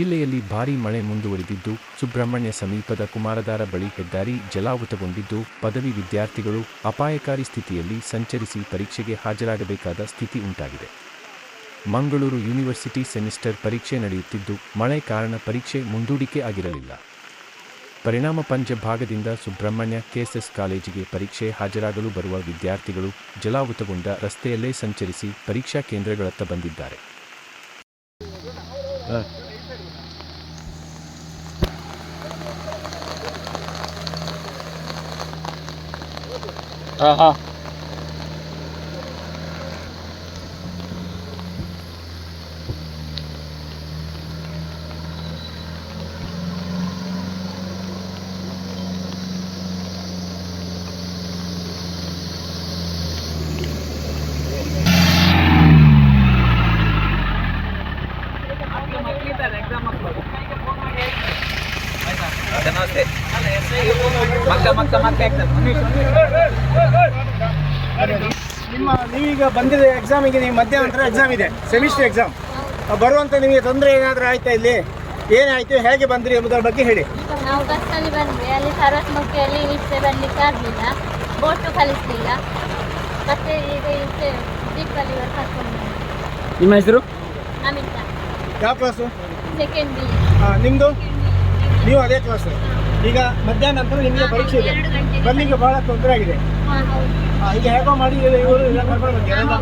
ಜಿಲ್ಲೆಯಲ್ಲಿ ಭಾರೀ ಮಳೆ ಮುಂದುವರಿದಿದ್ದು, ಸುಬ್ರಹ್ಮಣ್ಯ ಸಮೀಪದ ಕುಮಾರಧಾರ ಬಳಿ ಹೆದ್ದಾರಿ ಜಲಾವೃತಗೊಂಡಿದ್ದು, ಪದವಿ ವಿದ್ಯಾರ್ಥಿಗಳು ಅಪಾಯಕಾರಿ ಸ್ಥಿತಿಯಲ್ಲಿ ಸಂಚರಿಸಿ ಪರೀಕ್ಷೆಗೆ ಹಾಜರಾಗಬೇಕಾದ ಸ್ಥಿತಿ ಉಂಟಾಗಿದೆ. ಮಂಗಳೂರು ಯೂನಿವರ್ಸಿಟಿ ಸೆಮಿಸ್ಟರ್ ಪರೀಕ್ಷೆ ನಡೆಯುತ್ತಿದ್ದು, ಮಳೆ ಕಾರಣ ಪರೀಕ್ಷೆ ಮುಂದೂಡಿಕೆ ಆಗಿರಲಿಲ್ಲ. ಪರಿಣಾಮ ಪಂಜ ಭಾಗದಿಂದ ಸುಬ್ರಹ್ಮಣ್ಯ ಕೆಎಸ್ಎಸ್ ಕಾಲೇಜಿಗೆ ಪರೀಕ್ಷೆ ಹಾಜರಾಗಲು ಬರುವ ವಿದ್ಯಾರ್ಥಿಗಳು ಜಲಾವೃತಗೊಂಡ ರಸ್ತೆಯಲ್ಲೇ ಸಂಚರಿಸಿ ಪರೀಕ್ಷಾ ಕೇಂದ್ರಗಳತ್ತ ಬಂದಿದ್ದಾರೆ. नमस्ते ನೀವೀಗ ಬಂದಿದೆ ಎಕ್ಸಾಮಿಗೆ. ನೀವು ಮಧ್ಯಾಹ್ನ ಎಕ್ಸಾಮ್ ಇದೆ, ಸೆಮಿಸ್ಟರ್ ಎಕ್ಸಾಮ್. ಬರುವಂತ ನಿಮಗೆ ತೊಂದರೆ ಏನಾದರೂ ಆಯ್ತಾ? ಇಲ್ಲಿ ಏನಾಯ್ತು, ಹೇಗೆ ಬಂದ್ರಿ ಎಂಬುದರ ಬಗ್ಗೆ ಹೇಳಿ. ನಾವು ಬಸ್ಸಲ್ಲಿ ಬಂದ್ವಿ. ಅಲ್ಲಿ ಸರಸ್ಮುಖಿಯಲ್ಲಿ ಈಚೆ ಬರ್ಲಿಕ್ಕೆ ಆಗಲಿಲ್ಲ, ಬೋಟು ಕಲಿಸಲಿಲ್ಲ. ಮತ್ತೆ ಈಗ ಈಚೆ ಜೀಪಲ್ಲಿ ಕರ್ಕೊಂಡು. ನಿಮ್ಮ ಹೆಸರು? ಅಮಿತಾ. ಯಾವ ಕ್ಲಾಸು? Second B. ನಿಮ್ಮದು? ನೀವು ಅದೇ ಕ್ಲಾಸು. ಈಗ ಮಧ್ಯಾಹ್ನ ನಂತರ ನಿಮಗೆ ಪರೀಕ್ಷೆ ಇದೆ, ಬರ್ಲಿಕ್ಕೆ ಬಹಳ ತೊಂದರೆ ಆಗಿದೆ. ಈಗ ಹೇಗೋ ಮಾಡಿ ಇವರು ಎಲ್ಲ ಕರ್ಕೊಂಡು ಬಂದಿದ್ದಾರೆ.